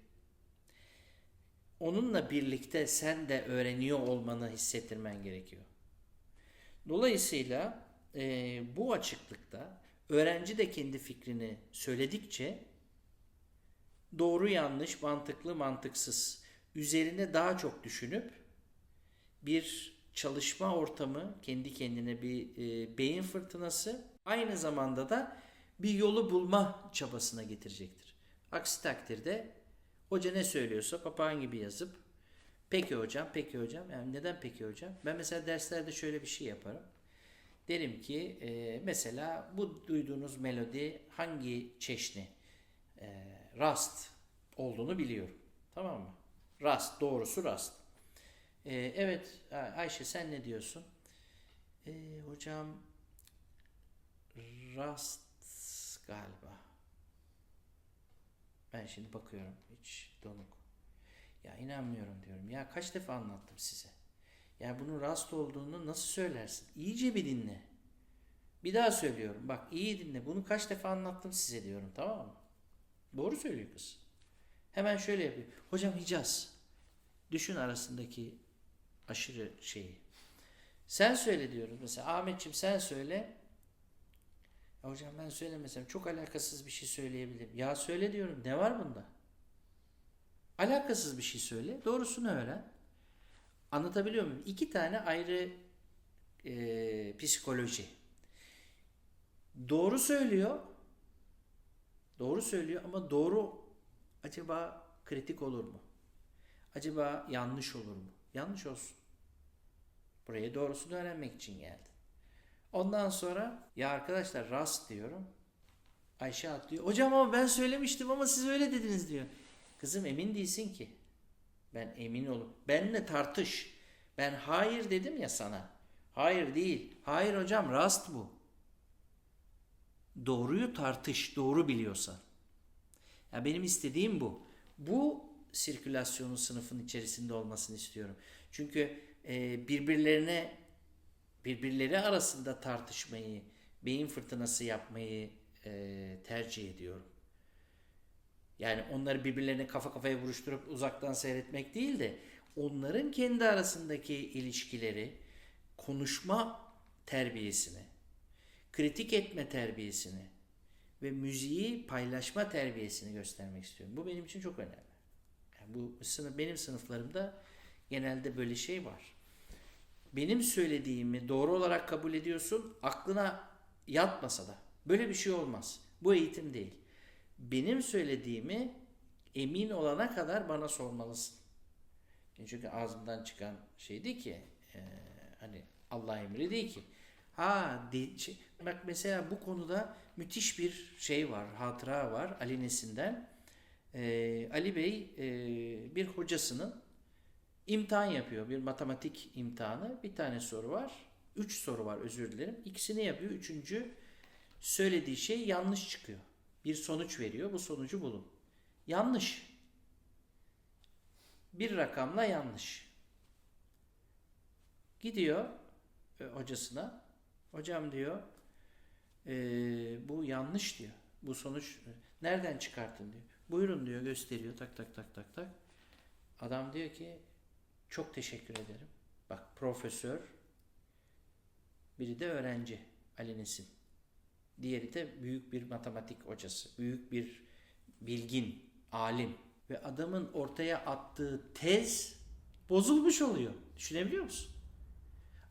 onunla birlikte sen de öğreniyor olmanı hissettirmen gerekiyor. Dolayısıyla bu açıklıkta öğrenci de kendi fikrini söyledikçe doğru yanlış, mantıklı mantıksız üzerine daha çok düşünüp bir çalışma ortamı, kendi kendine bir beyin fırtınası, aynı zamanda da bir yolu bulma çabasına getirecektir. Aksi takdirde hoca ne söylüyorsa papağan gibi yazıp peki hocam, peki hocam. Yani neden peki hocam? Ben mesela derslerde şöyle bir şey yaparım. Derim ki mesela bu duyduğunuz melodi hangi çeşni? Rast olduğunu biliyorum. Tamam mı? Rast, doğrusu rast. Evet Ayşe sen ne diyorsun? Hocam rast galiba. Ben şimdi bakıyorum hiç donuk. Ya inanmıyorum diyorum. Ya kaç defa anlattım size. Ya bunun rast olduğunu nasıl söylersin? İyice bir dinle. Bir daha söylüyorum. Bak iyi dinle. Bunu kaç defa anlattım size diyorum, tamam mı? Doğru söylüyor kız. Hemen şöyle yapıyor. Hocam Hicaz. Düşün arasındaki aşırı şeyi. Sen söyle diyoruz. Mesela Ahmetciğim sen söyle. Ya hocam ben söylemesem çok alakasız bir şey söyleyebilirim. Ya söyle diyorum. Ne var bunda? Alakasız bir şey söyle. Doğrusunu öğren. Anlatabiliyor muyum? İki tane ayrı psikoloji. Doğru söylüyor. Doğru söylüyor ama doğru acaba kritik olur mu? Acaba yanlış olur mu? Yanlış olsun. Buraya doğrusunu öğrenmek için geldim. Ondan sonra ya arkadaşlar rast diyorum. Ayşe atlıyor. Hocam ama ben söylemiştim ama siz öyle dediniz diyor. Kızım emin değilsin ki. Ben emin olup benle tartış. Ben hayır dedim ya sana. Hayır değil. Hayır hocam rast bu. Doğruyu tartış. Doğru biliyorsan. Ya benim istediğim bu. Bu sirkülasyonun sınıfın içerisinde olmasını istiyorum. Çünkü birbirleri arasında tartışmayı, beyin fırtınası yapmayı tercih ediyorum. Yani onları birbirlerine kafa kafaya vuruşturup uzaktan seyretmek değil de onların kendi arasındaki ilişkileri, konuşma terbiyesini, kritik etme terbiyesini ve müziği paylaşma terbiyesini göstermek istiyorum. Bu benim için çok önemli. Yani benim sınıflarımda genelde böyle şey var. Benim söylediğimi doğru olarak kabul ediyorsun, aklına yatmasa da. Böyle bir şey olmaz. Bu eğitim değil. Benim söylediğimi emin olana kadar bana sormalısın. Çünkü ağzımdan çıkan şey değil ki, hani Allah emri değil ki. Bak mesela bu konuda müthiş bir şey var, hatıra var Ali Nesin'den. Ali Bey bir hocasının imtihan yapıyor. Bir matematik imtihanı. Bir tane soru var. 3 soru var, özür dilerim. İkisini yapıyor. Üçüncü söylediği şey yanlış çıkıyor. Bir sonuç veriyor. Bu sonucu bulun. Yanlış. Bir rakamla yanlış. Gidiyor hocasına. Hocam diyor bu yanlış diyor. Bu sonuç nereden çıkarttın diyor. Buyurun diyor, gösteriyor. Tak tak tak tak tak. Adam diyor ki çok teşekkür ederim. Bak profesör, biri de öğrenci Ali Nesin. Diğeri de büyük bir matematik hocası. Büyük bir bilgin, alim. Ve adamın ortaya attığı tez bozulmuş oluyor. Düşünebiliyor musun?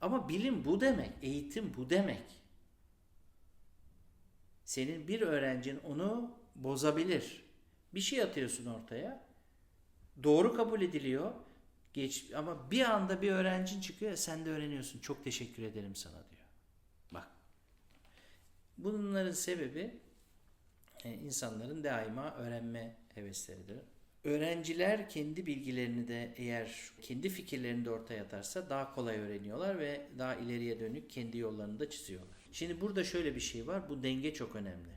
Ama bilim bu demek, eğitim bu demek. Senin bir öğrencin onu bozabilir. Bir şey atıyorsun ortaya. Doğru kabul ediliyor. Ama bir anda bir öğrencin çıkıyor, sen de öğreniyorsun. Çok teşekkür ederim sana diyor. Bak. Bunların sebebi insanların daima öğrenme hevesleridir. Öğrenciler kendi bilgilerini de eğer kendi fikirlerini de ortaya atarsa daha kolay öğreniyorlar ve daha ileriye dönük kendi yollarını da çiziyorlar. Şimdi burada şöyle bir şey var. Bu denge çok önemli.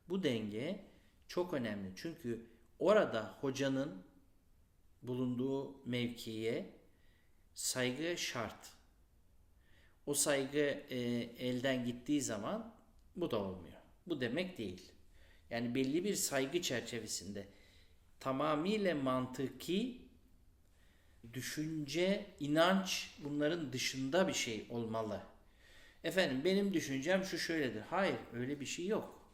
Bu denge çok önemli. Çünkü orada hocanın bulunduğu mevkiye saygı şart. O saygı elden gittiği zaman bu da olmuyor. Bu demek değil. Yani belli bir saygı çerçevesinde tamamıyla mantıki düşünce, inanç bunların dışında bir şey olmalı. Efendim benim düşüncem şu şöyledir. Hayır, öyle bir şey yok.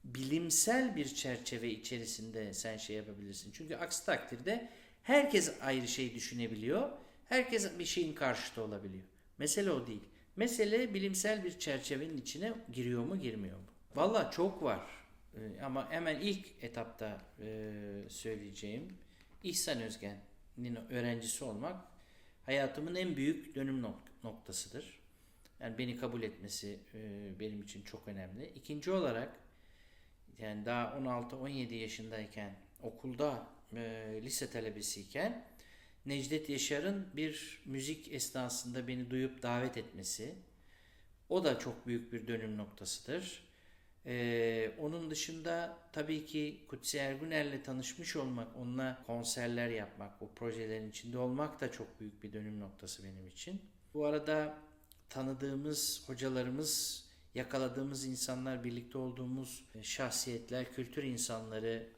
Bilimsel bir çerçeve içerisinde sen şey yapabilirsin. Çünkü aksi takdirde herkes ayrı şey düşünebiliyor. Herkes bir şeyin karşıtı olabiliyor. Mesele o değil. Mesele bilimsel bir çerçevenin içine giriyor mu girmiyor mu? Valla çok var. Ama hemen ilk etapta söyleyeceğim İhsan Özgen'in öğrencisi olmak hayatımın en büyük dönüm noktasıdır. Yani beni kabul etmesi benim için çok önemli. İkinci olarak yani daha 16-17 yaşındayken okulda lise talebesiyken Necdet Yaşar'ın bir müzik esnasında beni duyup davet etmesi, o da çok büyük bir dönüm noktasıdır. Onun dışında tabii ki Kutsi Erguner'le tanışmış olmak, onunla konserler yapmak, o projelerin içinde olmak da çok büyük bir dönüm noktası benim için. Bu arada tanıdığımız hocalarımız, yakaladığımız insanlar, birlikte olduğumuz şahsiyetler, kültür insanları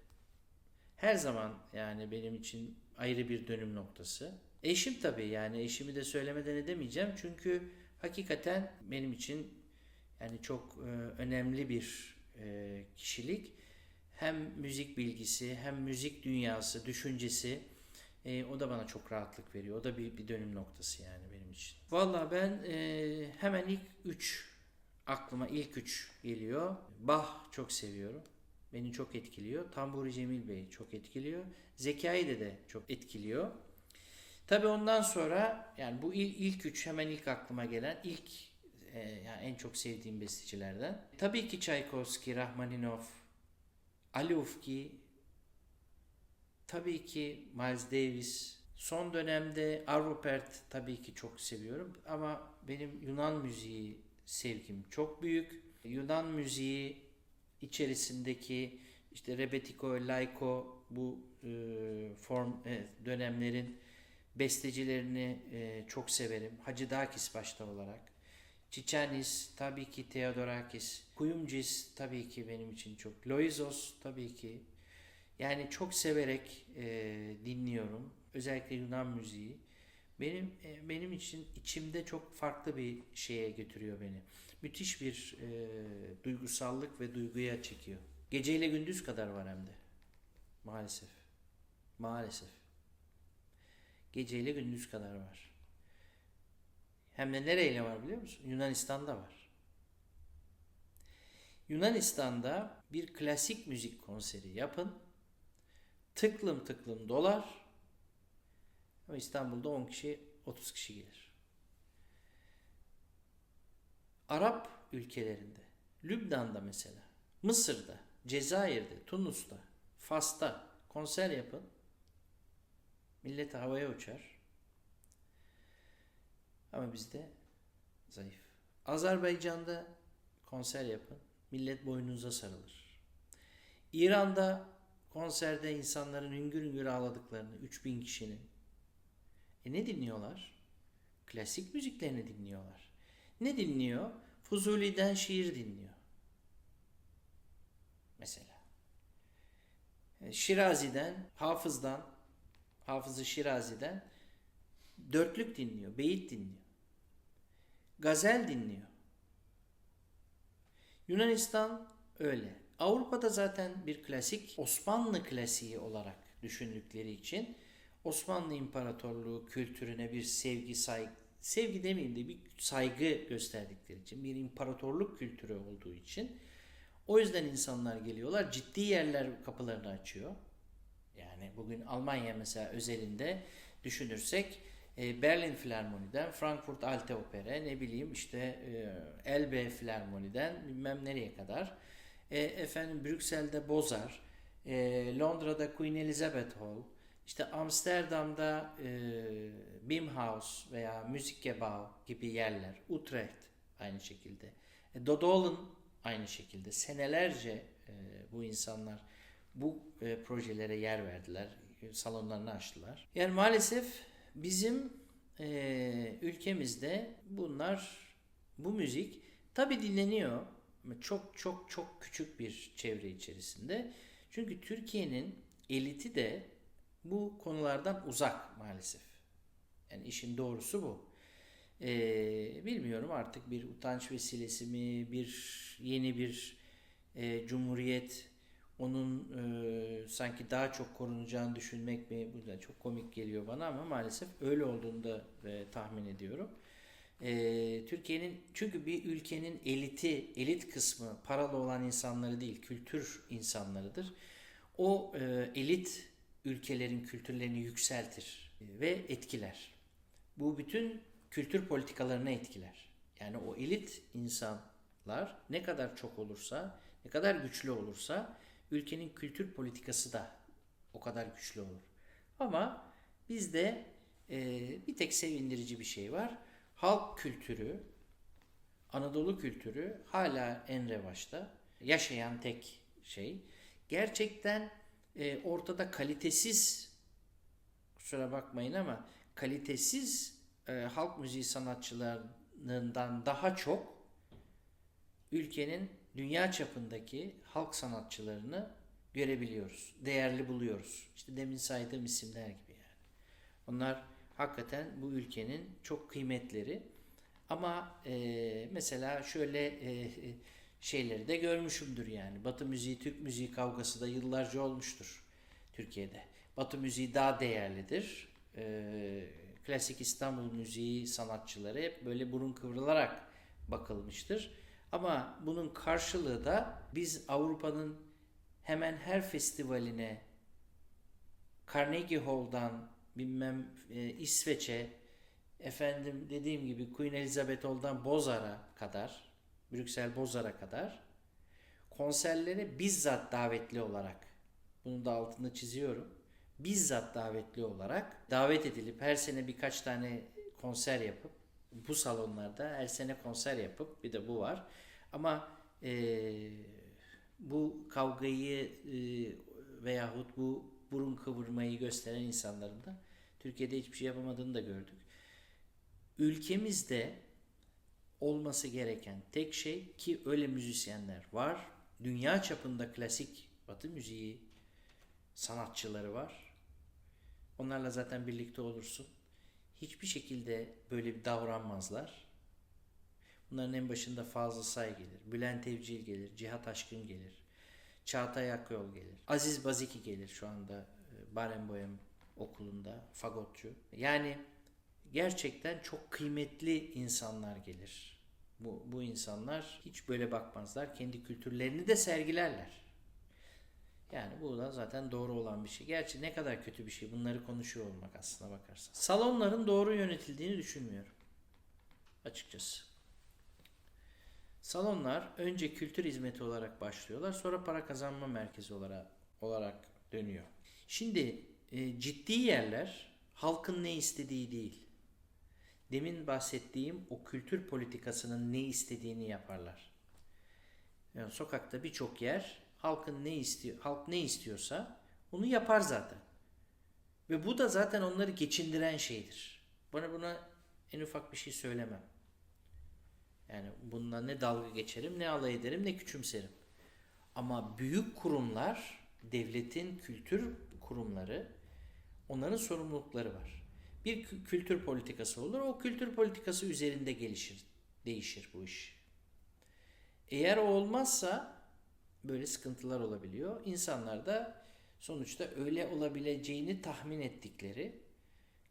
her zaman yani benim için ayrı bir dönüm noktası. Eşim tabii, yani eşimi de söylemeden edemeyeceğim. Çünkü hakikaten benim için yani çok önemli bir kişilik. Hem müzik bilgisi, hem müzik dünyası, düşüncesi, o da bana çok rahatlık veriyor. O da bir dönüm noktası yani benim için. Valla ben hemen ilk üç geliyor. Bach çok seviyorum. Beni çok etkiliyor. Tamburi Cemil Bey çok etkiliyor. Zekai de çok etkiliyor. Tabii ondan sonra yani bu ilk üç hemen ilk aklıma gelen yani en çok sevdiğim bestecilerden. Tabii ki Tchaikovsky, Rachmaninov, Ali Ufki, tabii ki Miles Davis. Son dönemde Arvo Pärt tabii ki çok seviyorum ama benim Yunan müziği sevgim çok büyük. Yunan müziği içerisindeki işte Rebetiko, Laiko bu dönemlerin bestecilerini çok severim. Hacıdakis başta olarak. Çiçanis, tabii ki Theodorakis. Kuyumcis tabii ki benim için çok. Loizos tabii ki. Yani çok severek dinliyorum. Özellikle Yunan müziği. Benim için içimde çok farklı bir şeye götürüyor beni. Müthiş bir duygusallık ve duyguya çekiyor. Geceyle gündüz kadar var hem de. Maalesef. Maalesef. Geceyle gündüz kadar var. Hem de nereyle var biliyor musun? Yunanistan'da var. Yunanistan'da bir klasik müzik konseri yapın. Tıklım tıklım dolar. Ama İstanbul'da 10 kişi, 30 kişi gelir. Arap ülkelerinde, Lübnan'da mesela, Mısır'da, Cezayir'de, Tunus'ta, Fas'ta konser yapın. Millet havaya uçar. Ama bizde zayıf. Azerbaycan'da konser yapın. Millet boynunuza sarılır. İran'da konserde insanların hüngür hüngür ağladıklarını, 3000 kişinin. Ne dinliyorlar? Klasik müziklerini dinliyorlar. Ne dinliyor? Fuzuli'den şiir dinliyor. Mesela. Şirazi'den, Hafız-ı Şirazi'den dörtlük dinliyor, beyit dinliyor. Gazel dinliyor. Yunanistan öyle. Avrupa'da zaten bir klasik, Osmanlı klasiği olarak düşündükleri için Osmanlı İmparatorluğu kültürüne bir sevgi demeyeyim de bir saygı gösterdikleri için, bir imparatorluk kültürü olduğu için o yüzden insanlar geliyorlar. Ciddi yerler kapılarını açıyor. Yani bugün Almanya mesela özelinde düşünürsek Berlin Filarmoni'den, Frankfurt Alte Opera, ne bileyim işte Elbe Filarmoni'den bilmem nereye kadar. Brüksel'de Bozar, Londra'da Queen Elizabeth Hall, işte Amsterdam'da Bimhuis veya Muziekgebouw gibi yerler, Utrecht aynı şekilde. Dodolen aynı şekilde. Senelerce bu insanlar bu projelere yer verdiler, salonlarını açtılar. Yani maalesef bizim ülkemizde bu müzik tabi dinleniyor çok çok çok küçük bir çevre içerisinde. Çünkü Türkiye'nin eliti de bu konulardan uzak maalesef. Yani işin doğrusu bu. Bilmiyorum artık bir utanç vesilesi mi, yeni bir cumhuriyet, onun sanki daha çok korunacağını düşünmek mi? Bu da çok komik geliyor bana ama maalesef öyle olduğunu da tahmin ediyorum. Türkiye'nin, çünkü bir ülkenin elit kısmı paralı olan insanları değil, kültür insanlarıdır. O elit ülkelerin kültürlerini yükseltir ve etkiler. Bu bütün kültür politikalarını etkiler. Yani o elit insanlar ne kadar çok olursa, ne kadar güçlü olursa ülkenin kültür politikası da o kadar güçlü olur. Ama bizde bir tek sevindirici bir şey var. Halk kültürü, Anadolu kültürü hala en revaçta. yaşayan tek şey. Gerçekten ortada kalitesiz, kusura bakmayın ama kalitesiz halk müziği sanatçılarından daha çok ülkenin dünya çapındaki halk sanatçılarını görebiliyoruz. Değerli buluyoruz. İşte demin saydığım isimler gibi yani. Onlar hakikaten bu ülkenin çok kıymetleri. Ama mesela şöyle şeyleri de görmüşümdür yani. Batı müziği, Türk müziği kavgası da yıllarca olmuştur Türkiye'de. Batı müziği daha değerlidir. Klasik İstanbul müziği sanatçıları hep böyle burun kıvrılarak bakılmıştır. Ama bunun karşılığı da biz Avrupa'nın hemen her festivaline Carnegie Hall'dan bilmem İsveç'e, efendim dediğim gibi Queen Elizabeth Hall'dan Bozar'a kadar, Brüksel Bozar'a kadar konserlere bizzat davetli olarak, bunu da altını çiziyorum, bizzat davetli olarak davet edilip her sene birkaç tane konser yapıp bu salonlarda her sene konser yapıp bir de bu var. Ama bu kavgayı veyahut bu burun kıvırmayı gösteren insanların da Türkiye'de hiçbir şey yapamadığını da gördük. Ülkemizde olması gereken tek şey, ki öyle müzisyenler var. Dünya çapında klasik Batı müziği sanatçıları var. Onlarla zaten birlikte olursun. Hiçbir şekilde böyle bir davranmazlar. Bunların en başında Fazıl Say gelir, Bülent Evcil gelir, Cihat Aşkın gelir, Çağatay Akyol gelir, Aziz Baziki gelir şu anda Barenboim Okulu'nda fagotçu. Yani gerçekten çok kıymetli insanlar gelir. Bu insanlar hiç böyle bakmazlar. Kendi kültürlerini de sergilerler. Yani bu da zaten doğru olan bir şey. Gerçi ne kadar kötü bir şey bunları konuşuyor olmak aslına bakarsan. Salonların doğru yönetildiğini düşünmüyorum açıkçası. Salonlar önce kültür hizmeti olarak başlıyorlar, sonra para kazanma merkezi olarak dönüyor. Şimdi ciddi yerler halkın ne istediği değil, demin bahsettiğim o kültür politikasının ne istediğini yaparlar. Yani sokakta birçok yer halkın ne istiyor, halk ne istiyorsa onu yapar zaten. Ve bu da zaten onları geçindiren şeydir. Buna en ufak bir şey söylemem. Yani bununla ne dalga geçerim, ne alay ederim, ne küçümserim. Ama büyük kurumlar, devletin kültür kurumları, onların sorumlulukları var. Bir kültür politikası olur, o kültür politikası üzerinde gelişir, değişir bu iş. Eğer o olmazsa böyle sıkıntılar olabiliyor. İnsanlar da sonuçta öyle olabileceğini tahmin ettikleri,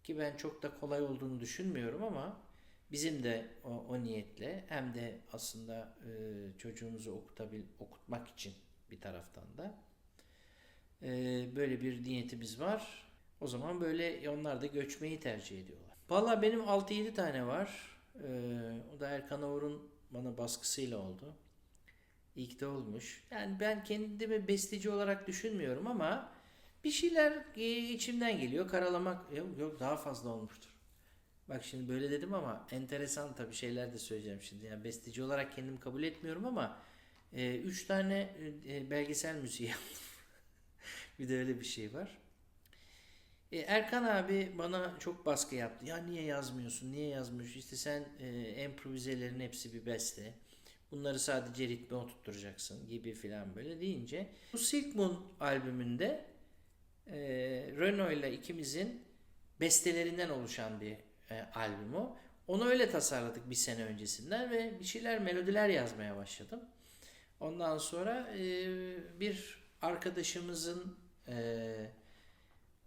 ki ben çok da kolay olduğunu düşünmüyorum ama bizim de o niyetle hem de aslında çocuğumuzu okutmak için bir taraftan da böyle bir niyetimiz var. O zaman böyle onlar da göçmeyi tercih ediyorlar. Valla benim 6-7 tane var. O da Erkan Oğur'un bana baskısıyla oldu. İlk de olmuş. Yani ben kendimi besteci olarak düşünmüyorum ama bir şeyler içimden geliyor. Karalamak yok daha fazla olmuştur. Bak şimdi böyle dedim ama enteresan tabii şeyler de söyleyeceğim şimdi. Yani besteci olarak kendimi kabul etmiyorum ama 3 tane belgesel müziği yaptım. Bir de öyle bir şey var. Erkan abi bana çok baskı yaptı. Ya niye yazmıyorsun? Niye yazmıyorsun? İşte sen improvizelerin hepsi bir beste. Bunları sadece ritme oturtturacaksın gibi filan böyle deyince. Bu Silk Moon albümünde Renault ile ikimizin bestelerinden oluşan bir albüm o. Onu öyle tasarladık bir sene öncesinden ve bir şeyler melodiler yazmaya başladım. Ondan sonra bir arkadaşımızın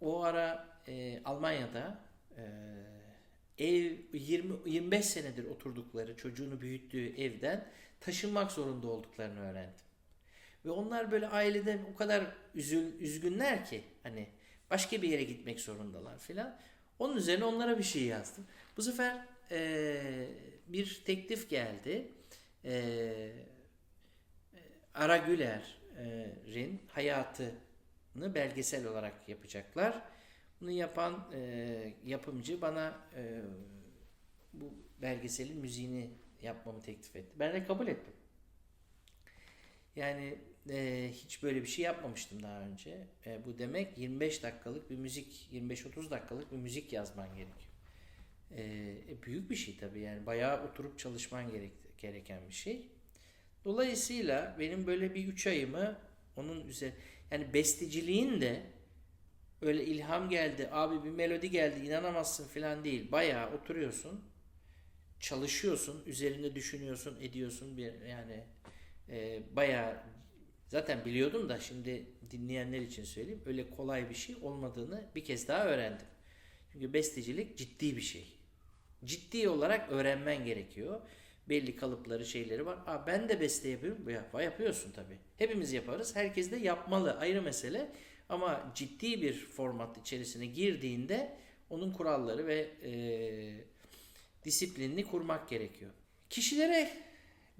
o ara Almanya'da ev 20-25 senedir oturdukları, çocuğunu büyüttüğü evden taşınmak zorunda olduklarını öğrendim. Ve onlar böyle aileden o kadar üzgünler ki hani başka bir yere gitmek zorundalar filan. Onun üzerine onlara bir şey yazdım. Bu sefer bir teklif geldi. Ara Güler'in hayatını belgesel olarak yapacaklar. Bunu yapan yapımcı bana bu belgeselin müziğini yapmamı teklif etti. Ben de kabul ettim. Yani hiç böyle bir şey yapmamıştım daha önce. Bu demek 25 dakikalık bir müzik, 25-30 dakikalık bir müzik yazman gerekiyor. Büyük bir şey tabii, yani bayağı oturup çalışman gereken bir şey. Dolayısıyla benim böyle bir 3 ayımı onun üzerine, yani besteciliğin de öyle ilham geldi, abi bir melodi geldi inanamazsın falan değil. Bayağı oturuyorsun, çalışıyorsun, üzerinde düşünüyorsun, ediyorsun, yani bayağı zaten biliyordum da şimdi dinleyenler için söyleyeyim. Öyle kolay bir şey olmadığını bir kez daha öğrendim. Çünkü bestecilik ciddi bir şey. Ciddi olarak öğrenmen gerekiyor. Belli kalıpları, şeyleri var. Ben de beste yapıyorum. Yapıyorsun tabii. Hepimiz yaparız. Herkes de yapmalı. Ayrı mesele. Ama ciddi bir format içerisine girdiğinde onun kuralları ve disiplinini kurmak gerekiyor. Kişilere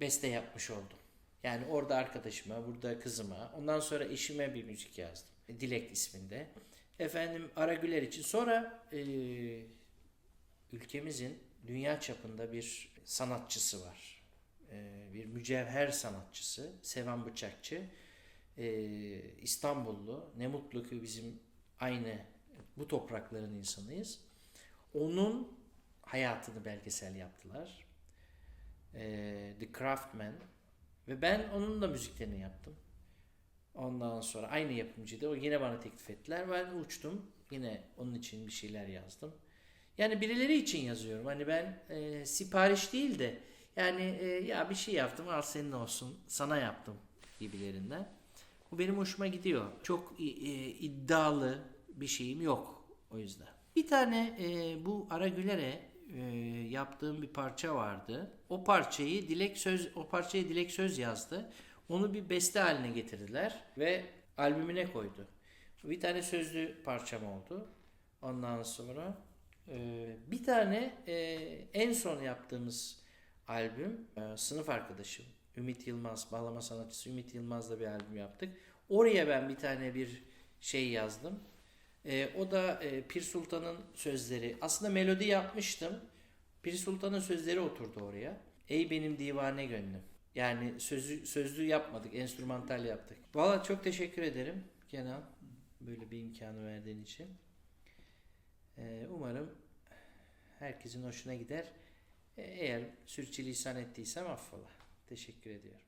beste yapmış oldum. Yani orada arkadaşıma, burada kızıma, ondan sonra eşime bir müzik yazdım. Dilek isminde. Efendim Ara Güler için. Sonra ülkemizin dünya çapında bir sanatçısı var. Bir mücevher sanatçısı. Sevan Bıçakçı. İstanbullu. Ne mutlu ki bizim aynı bu toprakların insanıyız. Onun hayatını belgesel yaptılar. The Craftman. Ve ben onun da müziklerini yaptım. Ondan sonra aynı yapımcıydı. O yine bana teklif ettiler. Ben uçtum. Yine onun için bir şeyler yazdım. Yani birileri için yazıyorum. Hani ben sipariş değil de yani ya bir şey yaptım al senin olsun sana yaptım gibilerinden. Bu benim hoşuma gidiyor. Çok iddialı bir şeyim yok o yüzden. Bir tane bu Ara Güler'e yaptığım bir parça vardı. O parçayı Dilek Söz yazdı. Onu bir beste haline getirdiler ve albümüne koydu. Bir tane sözlü parçam oldu. Ondan sonra bir tane en son yaptığımız albüm sınıf arkadaşım Ümit Yılmaz, bağlama sanatçısı Ümit Yılmaz'la bir albüm yaptık. Oraya ben bir tane bir şey yazdım. O da Pir Sultan'ın sözleri. Aslında melodi yapmıştım. Pir Sultan'ın sözleri oturdu oraya. Ey benim divane gönlüm. Yani sözlü yapmadık, enstrümantal yaptık. Valla çok teşekkür ederim Kenan, böyle bir imkanı verdiğin için. Umarım herkesin hoşuna gider. Eğer sürçülisan ettiysem affola. Teşekkür ediyorum.